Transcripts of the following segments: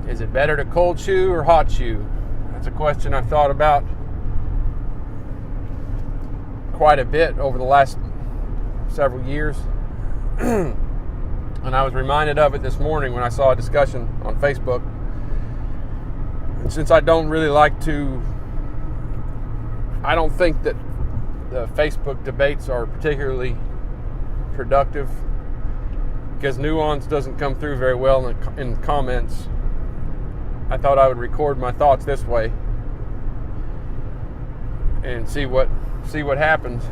Is it better to cold shoe or hot shoe? That's a question I've thought about quite a bit over the last several years. And I was reminded of it this morning when I saw a discussion on Facebook. And since I don't really like to, I don't think that the Facebook debates are particularly productive because nuance doesn't come through very well in comments. I thought I would record my thoughts this way and see what happens.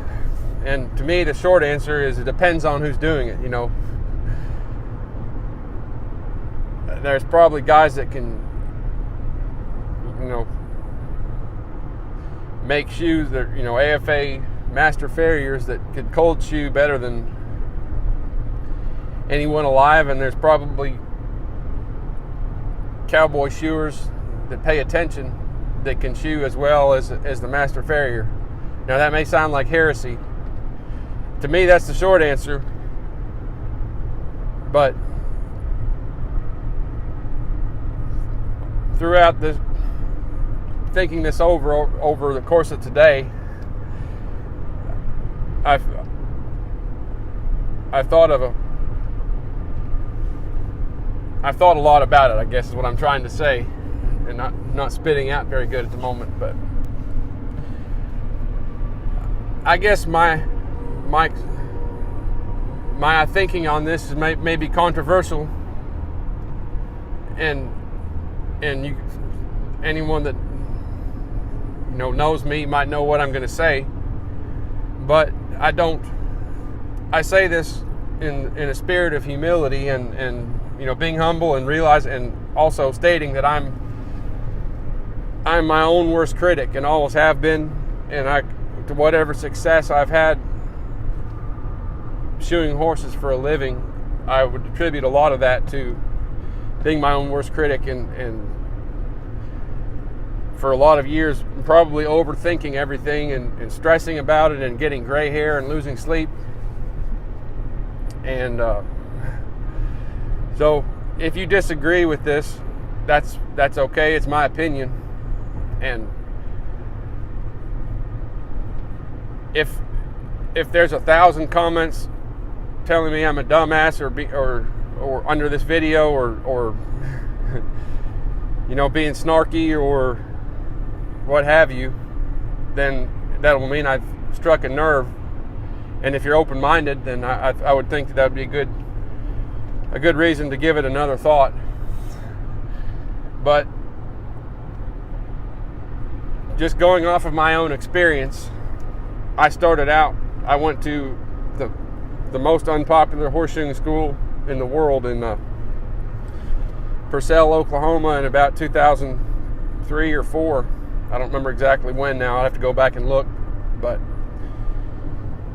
And to me, the short answer is it depends on who's doing it. There's probably guys that can, make shoes that, AFA master farriers that could cold shoe better than anyone alive. And there's probably cowboy shoers that pay attention that can shoe as well as the master farrier. Now that may sound like heresy. To me, that's the short answer. But throughout this, thinking this over the course of today, I've thought a lot about it, I guess is what I'm trying to say, and not spitting out very good at the moment. But I guess my thinking on this may be controversial, and anyone that knows me might know what I'm going to say, but I say this in a spirit of humility and being humble and and also stating that I'm my own worst critic and always have been, and to whatever success I've had shoeing horses for a living, I would attribute a lot of that to being my own worst critic and for a lot of years probably overthinking everything and stressing about it and getting gray hair and losing sleep. And so if you disagree with this, that's okay. It's my opinion. And if there's 1,000 comments telling me I'm a dumbass or under this video or being snarky or what have you, then that will mean I've struck a nerve. And if you're open-minded, then I would think that would be a good reason to give it another thought. But just going off of my own experience, I went to the most unpopular horseshoeing school in the world in Purcell, Oklahoma in about 2003 or 4. I don't remember exactly when now. I have to go back and look. But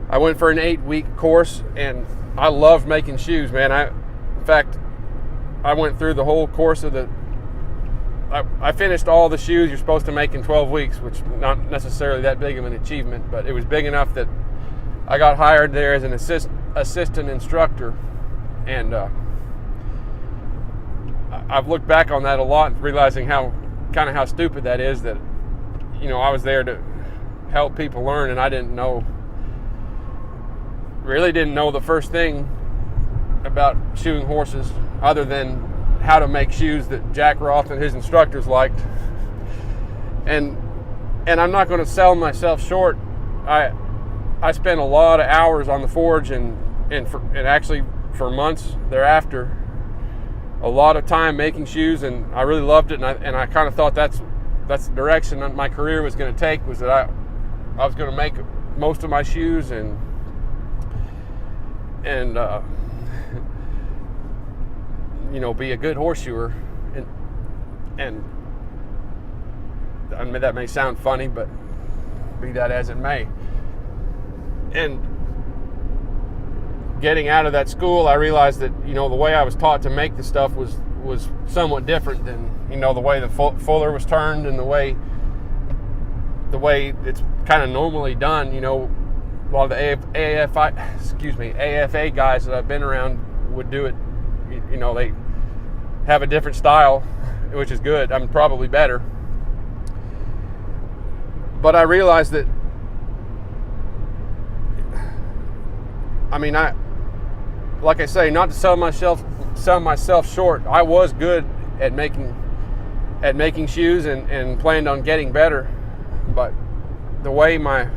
I went for an 8-week course, and I loved making shoes, man. In fact, I went through the whole course of I finished all the shoes you're supposed to make in 12 weeks, which not necessarily that big of an achievement, but it was big enough that I got hired there as an assistant instructor. And I've looked back on that a lot, realizing how stupid that is, that I was there to help people learn, and I really didn't know the first thing about shoeing horses other than how to make shoes that Jack Roth and his instructors liked. And I'm not going to sell myself short. I spent a lot of hours on the forge and actually for months thereafter, a lot of time making shoes, and I really loved it. And I kind of thought that's the direction my career was going to take, was that I was going to make most of my shoes and be a good horseshoer. And I mean, that may sound funny, but be that as it may. And getting out of that school, I realized that, the way I was taught to make the stuff was somewhat different than, the way the fuller was turned and the way it's kind of normally done. A lot of the AFA guys that I've been around would do it. They have a different style, which is good. I'm probably better. But I realized that, I mean, like I say, not to sell myself short, I was good at making shoes and planned on getting better. But the way my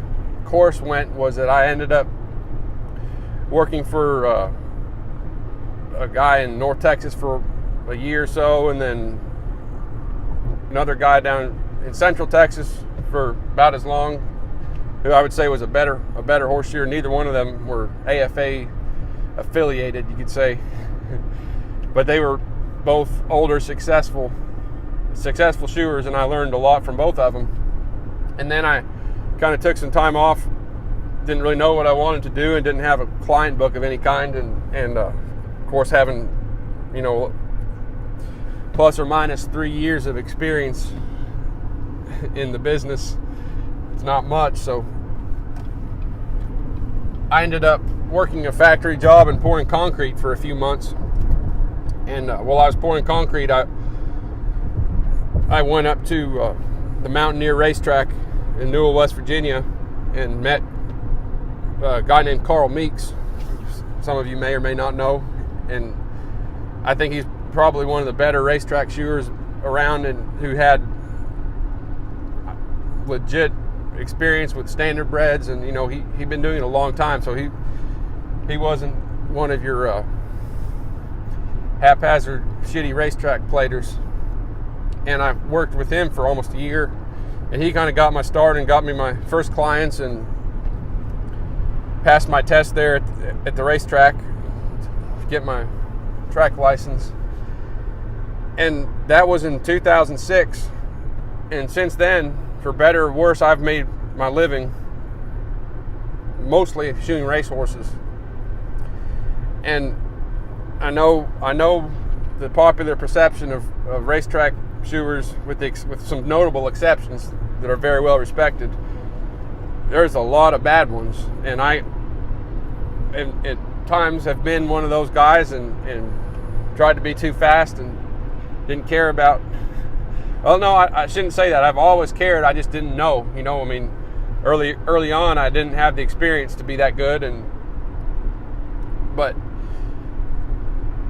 course went was that I ended up working for a guy in North Texas for a year or so, and then another guy down in Central Texas for about as long, who I would say was a better horseshoer. Neither one of them were AFA affiliated, you could say, but they were both older, successful shoers, and I learned a lot from both of them. And then I kind of took some time off, didn't really know what I wanted to do, and didn't have a client book of any kind, and of course, having, you know, plus or minus 3 years of experience in the business, it's not much. So I ended up working a factory job and pouring concrete for a few months. And while I was pouring concrete, I went up to the Mountaineer racetrack in Newell, West Virginia, and met a guy named Carl Meeks. Some of you may or may not know, and I think he's probably one of the better racetrack shoers around, and who had legit experience with standard breds, and you know, he'd been doing it a long time, so he wasn't one of your haphazard shitty racetrack platers. And I worked with him for almost a year, and he kind of got my start and got me my first clients, and passed my test there at the racetrack to get my track license. And that was in 2006. And since then, for better or worse, I've made my living mostly shooting racehorses. And I know the popular perception of racetrack shoers, with some notable exceptions that are very well respected. There's a lot of bad ones, and I at times have been one of those guys and tried to be too fast and didn't care about. Well, no, I shouldn't say that. I've always cared. I just didn't know. You know, I mean, early on, I didn't have the experience to be that good, but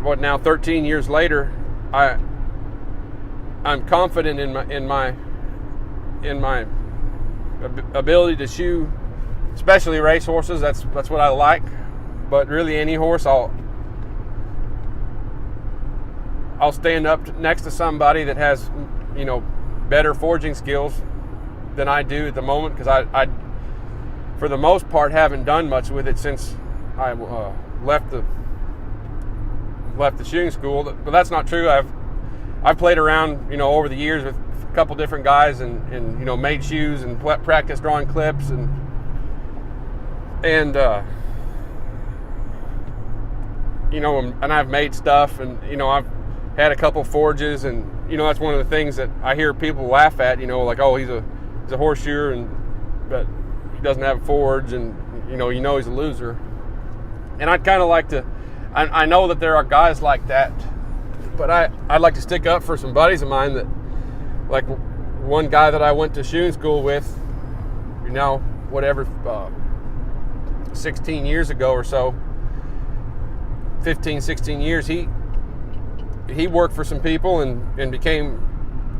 what now? 13 years later, I'm confident in my ability to shoe, especially racehorses. That's what I like. But really, any horse, I'll stand up next to somebody that has, you know, better forging skills than I do at the moment, because I for the most part haven't done much with it since I left the shooting school. But that's not true. I've played around, you know, over the years with a couple different guys, and you know, made shoes and practiced drawing clips and you know, and I've made stuff, and you know, I've had a couple forges, and you know, that's one of the things that I hear people laugh at. You know, like, oh, he's a horseshoer, but he doesn't have a forge, and you know he's a loser. And I'd kind of like to. I know that there are guys like that, but I'd like to stick up for some buddies of mine that, like one guy that I went to shooting school with, you know, whatever, 16 years ago or so, 15, 16 years, he worked for some people and became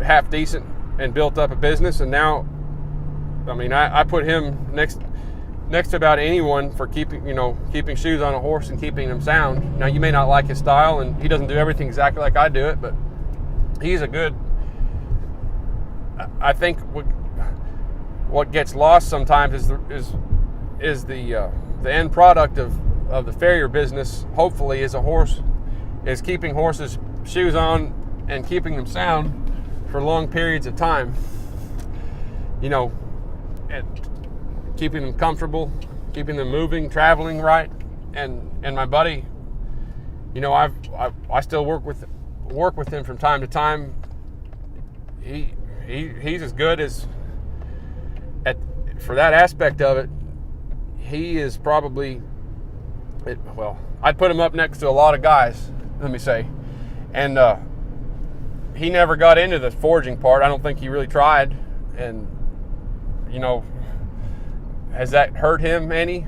half decent and built up a business. And now, I mean, I put him next to about anyone for keeping shoes on a horse and keeping them sound. Now, you may not like his style, and he doesn't do everything exactly like I do it, but he's a good. I think what gets lost sometimes is the end product of the farrier business. Hopefully, is keeping horses' shoes on and keeping them sound for long periods of time. You know, and keeping them comfortable, keeping them moving, traveling right. And my buddy, you know, I still work with him from time to time. He's as good as for that aspect of it. He is probably, I'd put him up next to a lot of guys, let me say. And he never got into the forging part. I don't think he really tried. And, you know, has that hurt him any?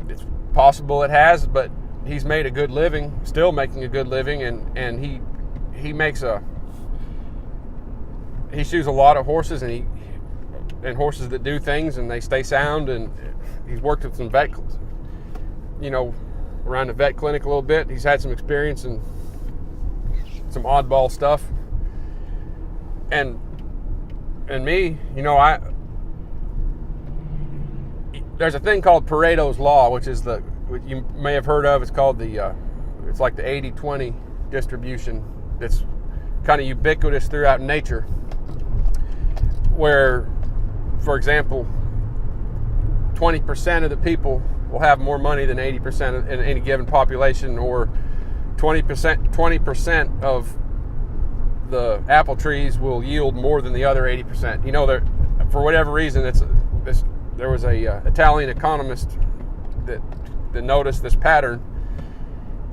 It's possible it has, but he's made a good living, still making a good living, and he shoes a lot of horses, and horses that do things and they stay sound, and he's worked with some vet, you know, around the vet clinic a little bit. He's had some experience in some oddball stuff. And me, you know, there's a thing called Pareto's law, which is you may have heard of. It's called it's like the 80-20 distribution. That's kind of ubiquitous throughout nature, where, for example, 20% of the people will have more money than 80% in any given population, or 20% of the apple trees will yield more than the other 80%. You know, for whatever reason, there was a Italian economist that noticed this pattern,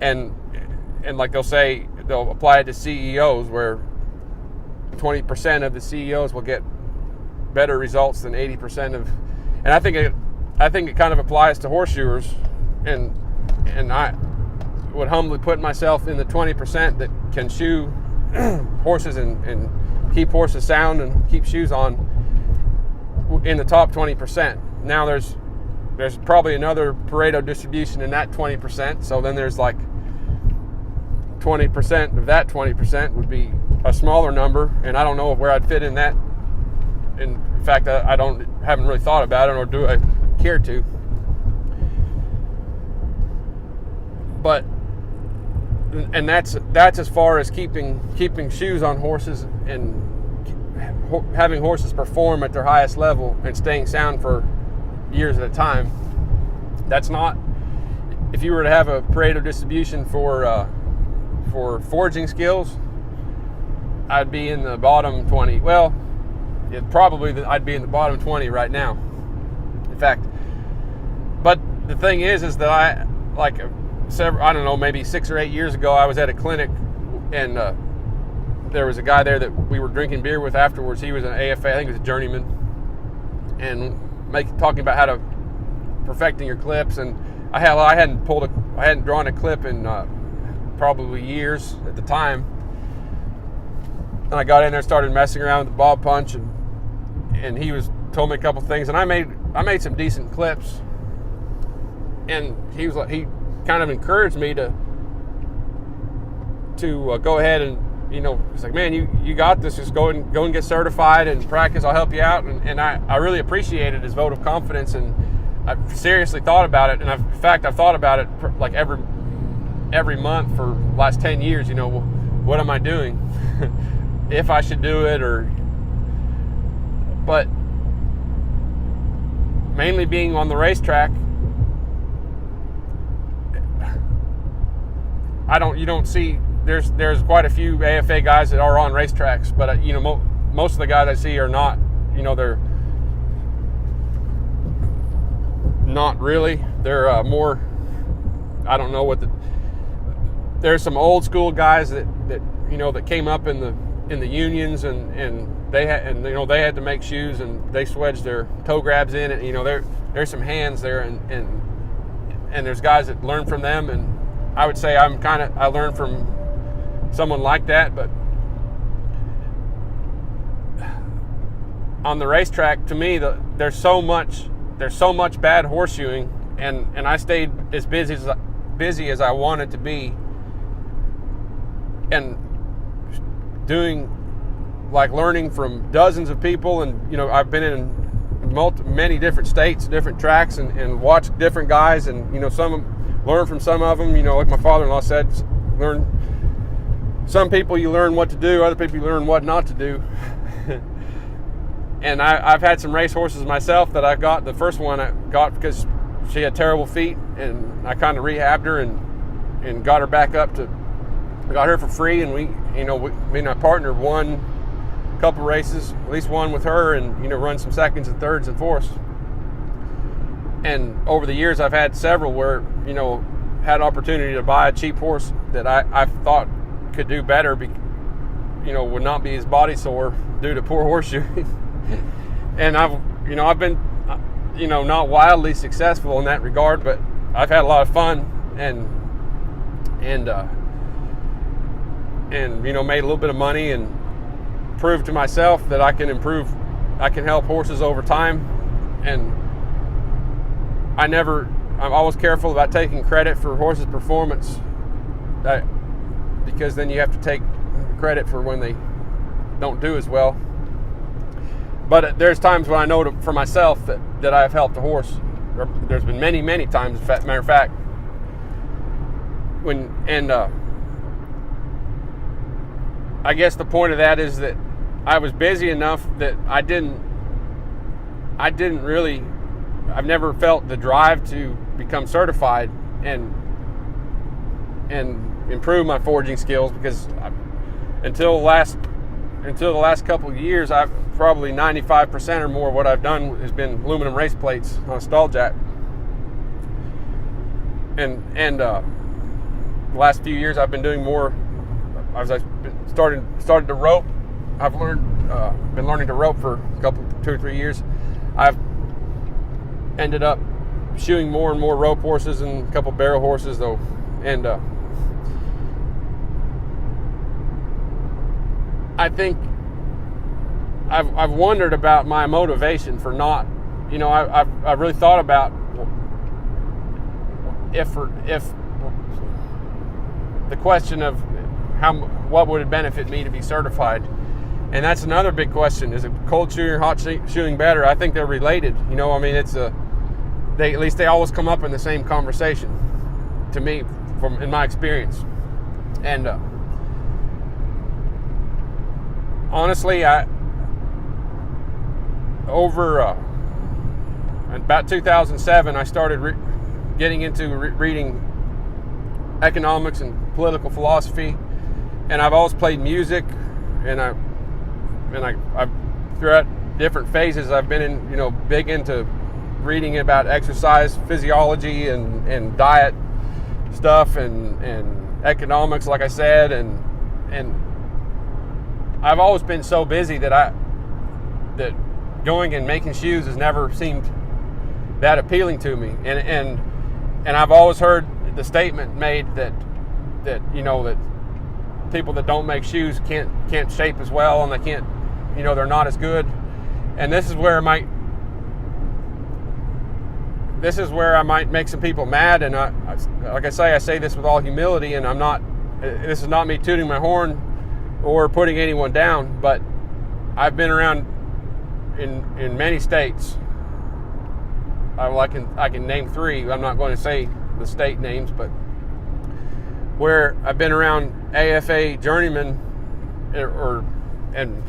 and like they'll apply it to CEOs, where 20% of the CEOs will get better results than 80% of, and I think it kind of applies to horseshoers, and I would humbly put myself in the 20% that can shoe horses and keep horses sound and keep shoes on, in the top 20%. Now there's probably another Pareto distribution in that 20%, so then there's like 20% of that 20% would be a smaller number, and I don't know where I'd fit in that. In fact, I haven't really thought about it, or do I care to. But and that's as far as keeping shoes on horses and having horses perform at their highest level and staying sound for years at a time. That's not, if you were to have a Pareto distribution for forging skills, I'd be in the bottom 20. Well, I'd be in the bottom 20 right now. In fact, but the thing is that I don't know, maybe 6 or 8 years ago, I was at a clinic, and there was a guy there that we were drinking beer with afterwards. He was an AFA, I think he was a journeyman, and talking about how to perfecting your clips. And I hadn't drawn a clip in probably years at the time. And I got in there, started messing around with the bob punch, and he told me a couple things, and I made some decent clips. And he kind of encouraged me to go ahead and, you know, it's like, man, you got this. Just go and get certified and practice. I'll help you out. And I really appreciated his vote of confidence, and I've seriously thought about it. And in fact, I've thought about it like every month for the last 10 years. You know, what am I doing? If I should do it, but mainly being on the racetrack, you don't see, there's quite a few AFA guys that are on racetracks, but you know, most of the guys I see are not, you know, they're not really, they're more, I don't know there's some old school guys that you know, that came up in the unions, and they had to make shoes, and they swedged their toe grabs in it. You know, there's some hands there, and there's guys that learn from them, and I would say I learned from someone like that. But on the racetrack, to me, there's so much bad horseshoeing, and I stayed as busy as I wanted to be, and doing, like, learning from dozens of people. And you know, I've been in many different states, different tracks, and watched different guys, and you know, learn from some of them. You know, like my father-in-law said, some people you learn what to do, other people you learn what not to do. And I've had some race horses myself that I got. The first one I got because she had terrible feet, and I kind of rehabbed her and got her back up to, got her for free. And me and my partner won a couple races, at least one with her, and you know, run some seconds and thirds and fourths. And over the years, I've had several where, you know, had opportunity to buy a cheap horse that I thought could do better, would not be as body sore due to poor horseshoeing. And I've been, not wildly successful in that regard, but I've had a lot of fun and made a little bit of money and proved to myself that I can help horses over time. And I'm always careful about taking credit for horses' performance, because then you have to take credit for when they don't do as well. But there's times when I know for myself that I've helped a horse. There's been many, many times, matter of fact, I guess the point of that is that I was busy enough that I've never felt the drive to become certified and improve my foraging skills, because until the last couple of years, I've probably 95% or more of what I've done has been aluminum race plates on a stall jack. And the last few years I've been doing more. As I started to rope, I've been learning to rope for 2 or 3 years. I've ended up shoeing more and more rope horses and a couple barrel horses though, and I think I've wondered about my motivation for not, I've really thought about if the question of what would it benefit me to be certified, and that's another big question. Is it cold shoeing or hot shoeing better? I think they're related. At least they always come up in the same conversation to me, in my experience. And honestly, about 2007, I started getting into reading economics and political philosophy, and I've always played music, and I've throughout different phases I've been in, big into reading about exercise physiology and diet stuff and economics, like I said, and I've always been so busy that going and making shoes has never seemed that appealing to me, and I've always heard the statement made that people that don't make shoes can't shape as well, and they can't, they're not as good. And this is where I might make some people mad, and like I say this with all humility, and this is not me tooting my horn or putting anyone down, but I've been around in many states. I can name 3. I'm not going to say the state names, but where I've been around AFA journeymen, and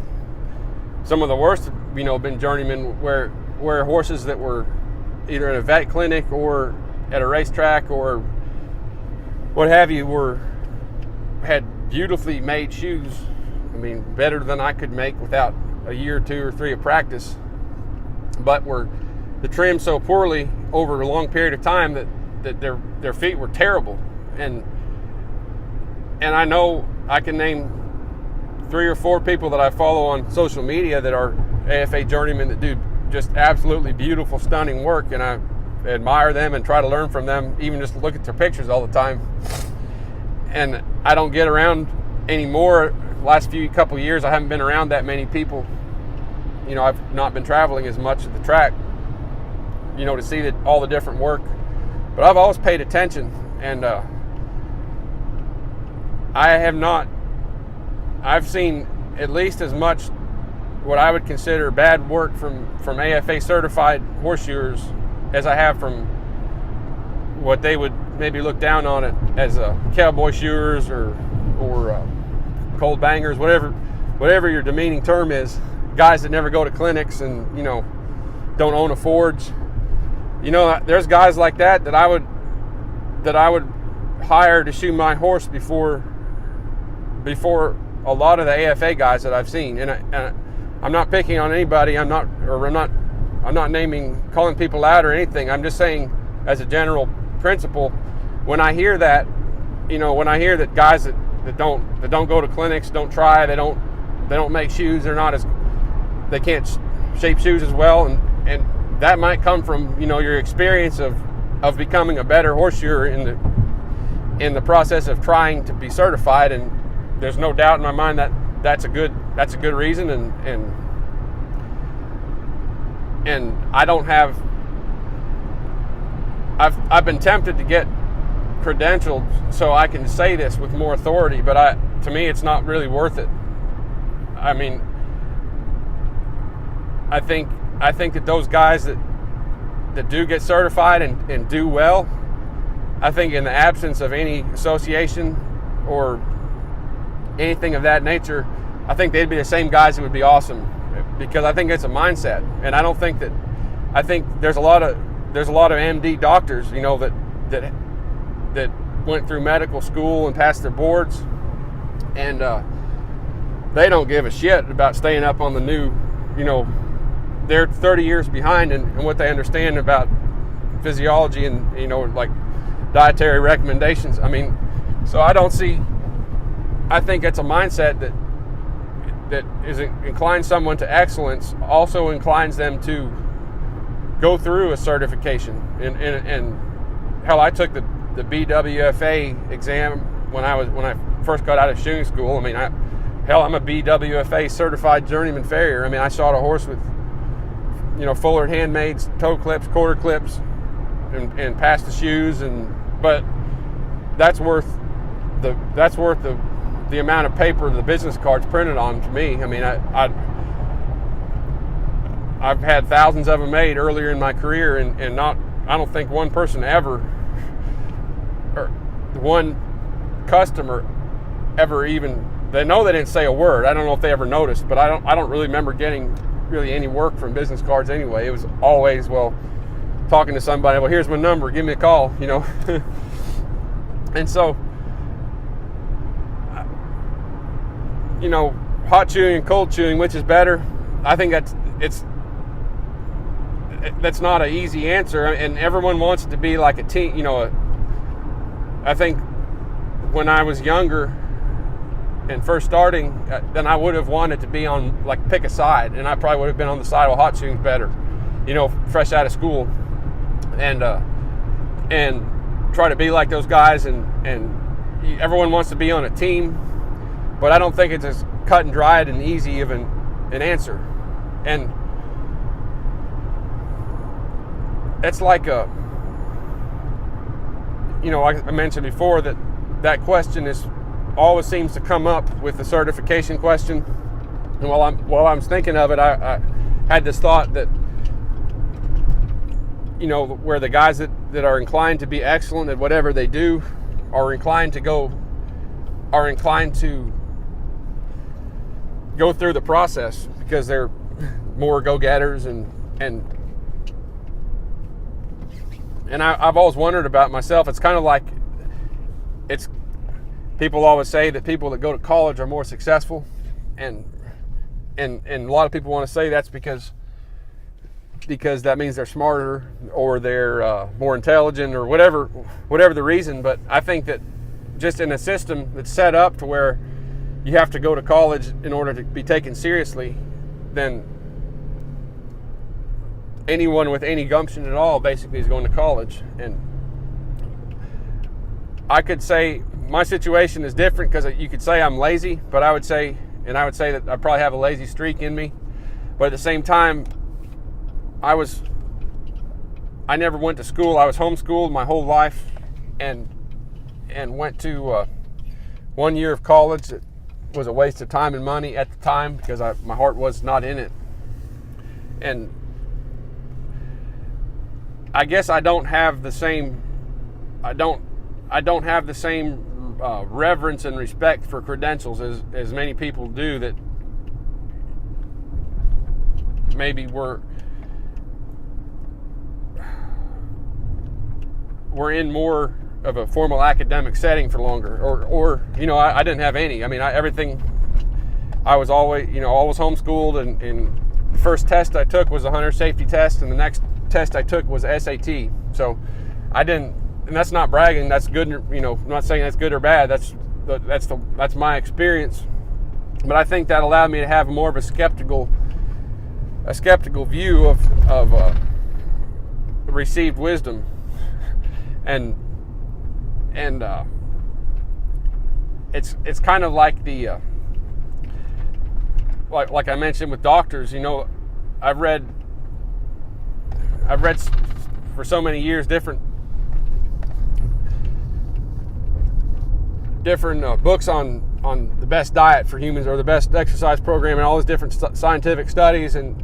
some of the worst, been journeymen where horses that were either in a vet clinic or at a racetrack or what have you had beautifully made shoes. Better than I could make without a year, 2 or 3 of practice, but were the trimmed so poorly over a long period of time that their feet were terrible. And I know I can name 3 or 4 people that I follow on social media that are AFA journeymen that do just absolutely beautiful, stunning work, and I admire them and try to learn from them, even just look at their pictures all the time. And I don't get around anymore. Last couple of years, I haven't been around that many people. I've not been traveling as much at the track, to see all the different work. But I've always paid attention, and I've seen at least as much what I would consider bad work from AFA certified horseshoers as I have from what they would maybe look down on it as cowboy shoers or cold bangers, whatever your demeaning term is. Guys that never go to clinics and don't own a forge. There's guys like that I would hire to shoe my horse before a lot of the AFA guys that I've seen. And I'm not picking on anybody. I'm not calling people out or anything. I'm just saying, as a general principle, when I hear that, when I hear that guys that that don't go to clinics, don't try, they don't make shoes, they can't shape shoes as well, and that might come from, you know, your experience of becoming a better horseshoer in the process of trying to be certified. And there's no doubt in my mind that that's a good reason, and I don't have, I've been tempted to get credentialed so I can say this with more authority, but to me it's not really worth it. I mean, I think that those guys that do get certified and do well, I think in the absence of any association or anything of that nature, I think they'd be the same guys that would be awesome, because I think it's a mindset. And I think there's a lot of MD doctors, you know, that went through medical school and passed their boards, and they don't give a shit about staying up on the new, you know, they're 30 years behind in what they understand about physiology and, you know, like dietary recommendations. I mean, so I think it's a mindset that inclines someone to excellence, also inclines them to go through a certification. And hell, I took the BWFA exam when I first got out of shoeing school. I mean, I'm a BWFA certified journeyman farrier. I mean, I shot a horse with, you know, Fuller handmades, toe clips, quarter clips, and passed the shoes. But that's worth the amount of paper the business card's printed on to me. I mean, I've had thousands of them made earlier in my career, and I don't think one person ever, or one customer ever even, they know they didn't say a word. I don't know if they ever noticed, but I don't really remember getting really any work from business cards anyway. It was always, well, talking to somebody, well, here's my number, give me a call, you know. And so, you know, hot chewing and cold chewing, which is better? I think that's not an easy answer, and everyone wants it to be like a team, you know. I think when I was younger and first starting, then I would have wanted to be on, like, pick a side, and I probably would have been on the side, well, hot chewing's better, you know, fresh out of school, and try to be like those guys, and everyone wants to be on a team, but I don't think it's as cut and dried and easy of an answer. And it's like a, you know, I mentioned before that question always seems to come up with the certification question. And while I'm thinking of it, I had this thought that, you know, where the guys that are inclined to be excellent at whatever they do are inclined to go through the process because they're more go-getters, and I've always wondered about myself. It's kind of like, people always say that people that go to college are more successful, and a lot of people want to say that's because that means they're smarter or they're more intelligent or whatever the reason. But I think that just in a system that's set up to where you have to go to college in order to be taken seriously, then anyone with any gumption at all basically is going to college. And I could say my situation is different because you could say I'm lazy, but I would say that I probably have a lazy streak in me. But at the same time, I never went to school. I was homeschooled my whole life, and went to 1 year of college that was a waste of time and money at the time because my heart was not in it. And I guess I don't have the same reverence and respect for credentials as many people do that maybe were in more of a formal academic setting for longer, or you know, I didn't have any. I mean, I was always, you know, always homeschooled, and the first test I took was a hunter safety test, and the next test I took was SAT. So I didn't, and that's not bragging, that's good, you know, I'm not saying that's good or bad, that's my experience. But I think that allowed me to have more of a skeptical view of received wisdom, and it's kind of like the like I mentioned with doctors. You know, I've read for so many years different books on the best diet for humans or the best exercise program and all these different scientific studies, and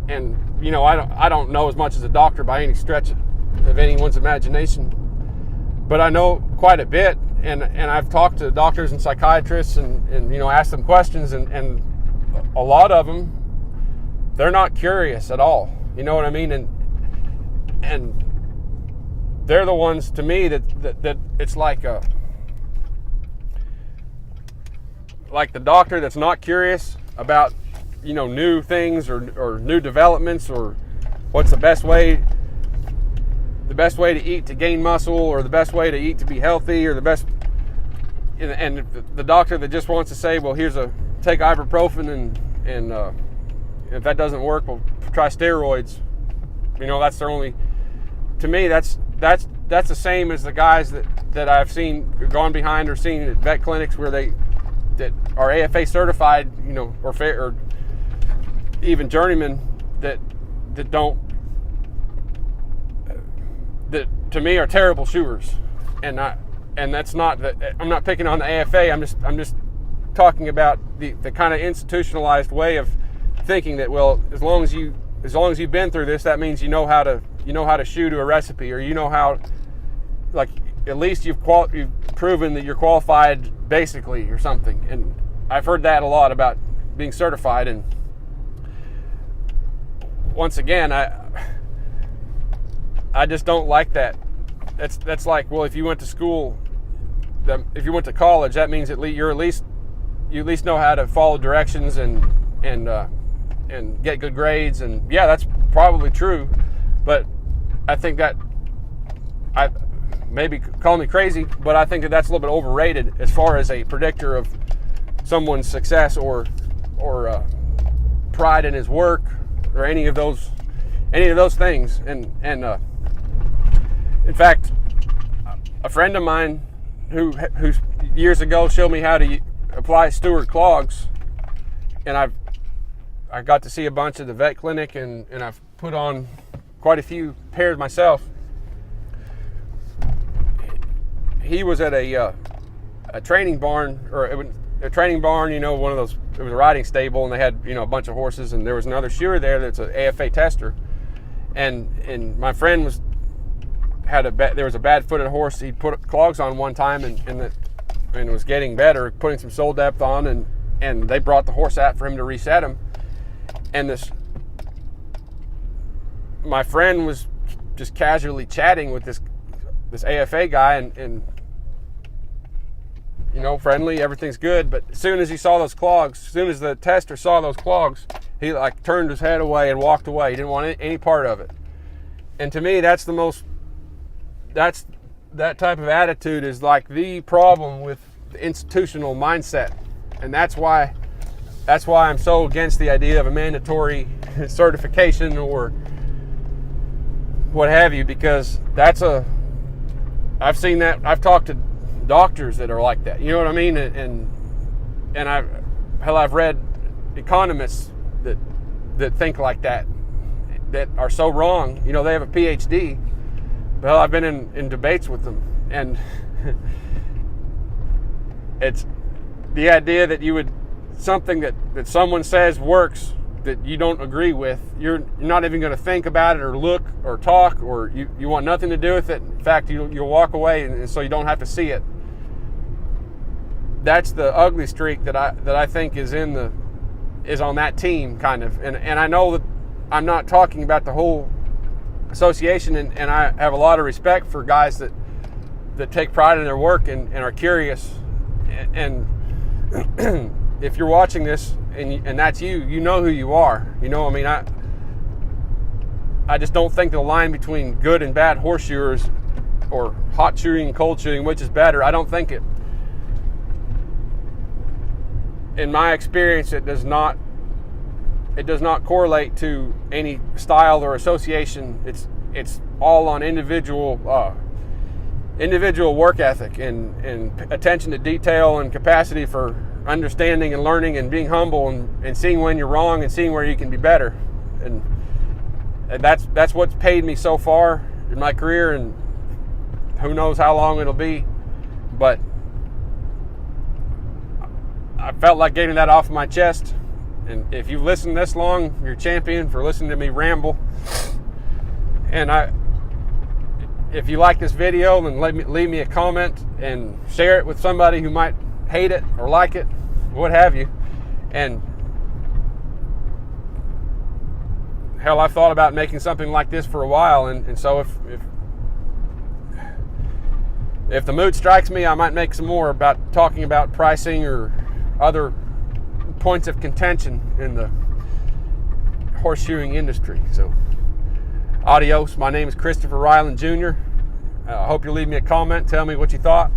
you know, I don't know as much as a doctor by any stretch of anyone's imagination, but I know quite a bit, and I've talked to doctors and psychiatrists and you know, asked them questions, and a lot of them, they're not curious at all, you know what I mean, and they're the ones to me that it's like the doctor that's not curious about, you know, new things or new developments or what's the best way to eat to gain muscle, or the best way to eat to be healthy, or the best, and the doctor that just wants to say, well, take ibuprofen and if that doesn't work, we'll try steroids. You know, that's their only. To me, that's the same as the guys that I've seen gone behind or seen at vet clinics where that are AFA certified, you know, or even journeymen that to me are terrible shoers, and that's not that I'm not picking on the AFA. I'm just talking about the kind of institutionalized way of thinking that, well, as long as you've been through this, that means you know how to shoe to a recipe, or you know how, like, at least you've proven that you're qualified basically or something. And I've heard that a lot about being certified, and once again, I just don't like that. That's like, well, if you went to school, if you went to college, that means you at least know how to follow directions and get good grades, and yeah, that's probably true, but I think that maybe call me crazy, but I think that's a little bit overrated as far as a predictor of someone's success or pride in his work or any of those things. And in fact, a friend of mine who years ago showed me how to apply Stewart clogs, and I got to see a bunch of the vet clinic, and I've put on quite a few pairs myself. He was at a training barn, you know, one of those, it was a riding stable, and they had, you know, a bunch of horses, and there was another shoer there that's an AFA tester, and my friend there was a bad-footed horse. He put clogs on one time, and was getting better, putting some sole depth on, and they brought the horse out for him to reset him, and my friend was just casually chatting with this AFA guy, and you know, friendly, everything's good, but as soon as he saw those clogs, as soon as the tester saw those clogs, he like turned his head away and walked away. He didn't want any part of it. And to me, that type of attitude is like the problem with the institutional mindset, and that's why I'm so against the idea of a mandatory certification or what have you, because I've seen that. I've talked to doctors that are like that, you know what I mean, and I've read economists that think like that are so wrong. You know, they have a PhD. Well, I've been in debates with them, and it's the idea that something that someone says works that you don't agree with, you're not even going to think about it or look or talk, or you want nothing to do with it. In fact, you'll walk away, and so you don't have to see it. That's the ugly streak that I think is on that team, kind of. And I know that I'm not talking about the whole association, and I have a lot of respect for guys that take pride in their work and are curious. And if you're watching this and that's you know who you are. You know, I mean, I just don't think the line between good and bad horseshoers, or hot shoeing and cold shoeing, which is better, I don't think in my experience, it does not correlate to any style or association. It's all on individual work ethic and attention to detail and capacity for understanding and learning and being humble and seeing when you're wrong and seeing where you can be better. And that's what's paid me so far in my career, and who knows how long it'll be. But I felt like getting that off my chest. And if you've listened this long, you're a champion for listening to me ramble. And if you like this video, then leave me a comment and share it with somebody who might hate it or like it, what have you. And hell, I've thought about making something like this for a while, and so if the mood strikes me, I might make some more about talking about pricing or other points of contention in the horseshoeing industry. So, adios. My name is Christopher Ryland Jr. I hope you'll leave me a comment. Tell me what you thought.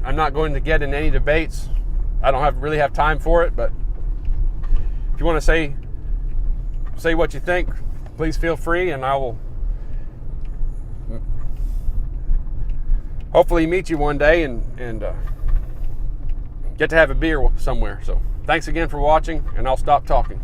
I'm not going to get in any debates. I don't really have time for it, but if you want to say what you think, please feel free, and I will hopefully meet you one day and get to have a beer somewhere. So thanks again for watching, and I'll stop talking.